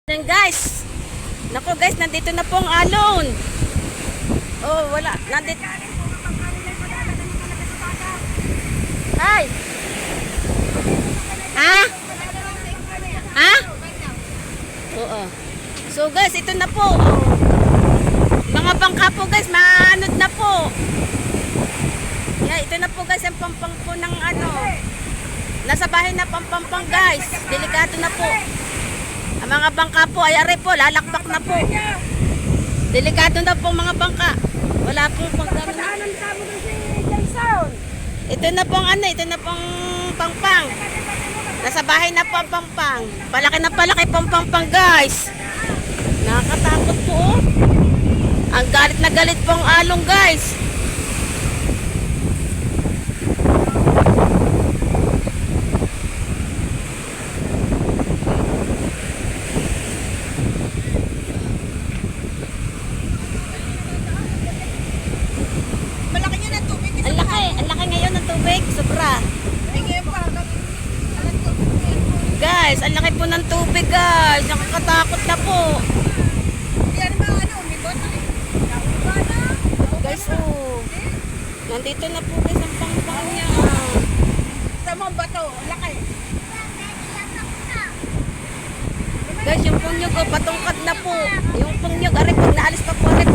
Yan guys. Nako guys, nandito na po ang alon. Oh, wala. Nandito. Ay. Ha? Ha? Oo. So guys, ito na po. Mga bangka po guys, maanod na po. Yeah, ito na po guys, ang pampang po ng ano. Nasa bahay na pampampang guys. Delikado na po. Ang mga bangka po, ay are po, lalakpak na po. Delikado na po mga bangka. Wala pong pagdaanan. Ito na pong ano, ito na pong pangpang. Nasa bahay na po ang pangpang. Palaki na palaki pong pangpang guys. Nakakatakot po oh. Ang galit na galit pong along guys. Ang laki ngayon ng tubig, sobra. Guys, ang laki po ng tubig guys. Nakakatakot na po. Guys, oh. Nandito na po guys ang pangpang niya. Sa mga bato, laki. Guys, yung pungyog oh, patungkad na po. Yung pungyog, aray pag naalis pa po aray.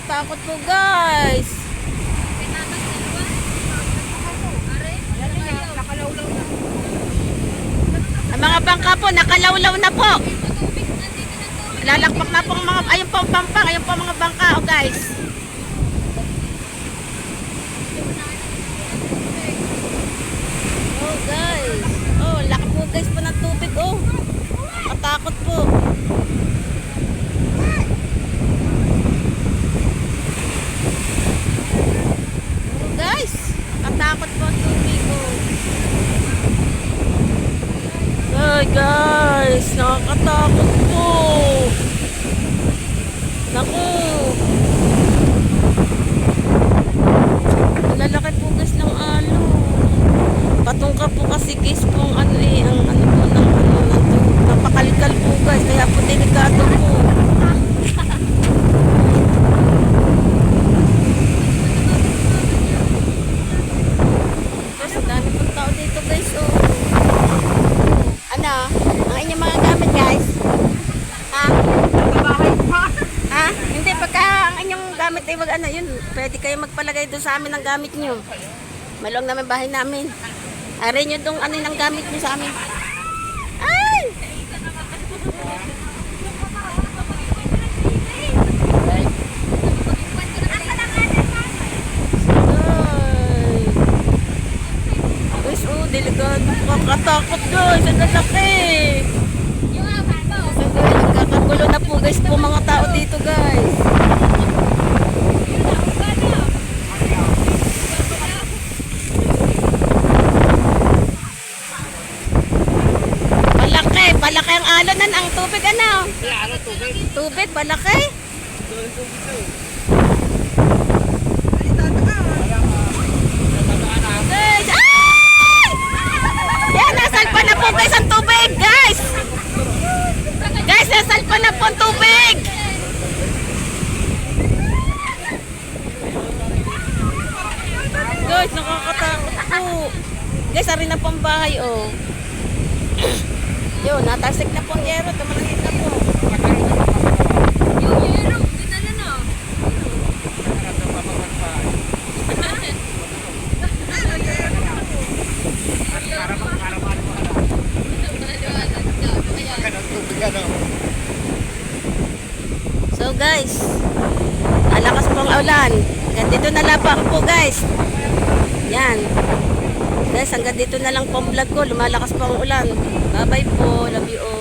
Takot po guys. Ang mga bangka po nakalawlaw na po. Lalakpak na po ang mga ayun po ang pampang, ayun po ang mga bangka oh guys. Oh guys. Oh, laki po guys po ng tubig oh. Katakot po. Katakot po ang tubig ko. Ay guys, nakakatakot po. Naku. Lalaki po guys ng alo. Patungka po kasi guys po ang ano eh, ang ano po ng ano, napakalikal po guys, kaya po delikado po. Ang inyong mga gamit guys. Ha? Ha? Hindi, pagka ang inyong gamit ay ano, yun, pwede kayo magpalagay doon sa amin ng gamit nyo. Maluwag naman bahay namin. Aray nyo doon ano yung gamit nyo sa amin. Ay! Guys, oh, delikado. Kakatakot guys, ang lalaki. So guys, nagkakagulo na po guys po mga tao dito guys. Palaki ang alonan, ang tubig ano? Tubig, palaki. Guys, yan, nasalpa na po guys ang tubig, guys. Guys, nasalpa na po ang tubig. Guys, nakakatakot po. Guys, ari na po ang bahay, oh. Yun, natasik na po ang yero. Tumalangit na po. Yung yero, dinala na. So guys, alakas po ang ulan. Ganito na lapang po guys. Yan. Guys, hanggang dito na lang po ang vlog ko. Lumalakas po ang ulan. Bye bye po. Love you all.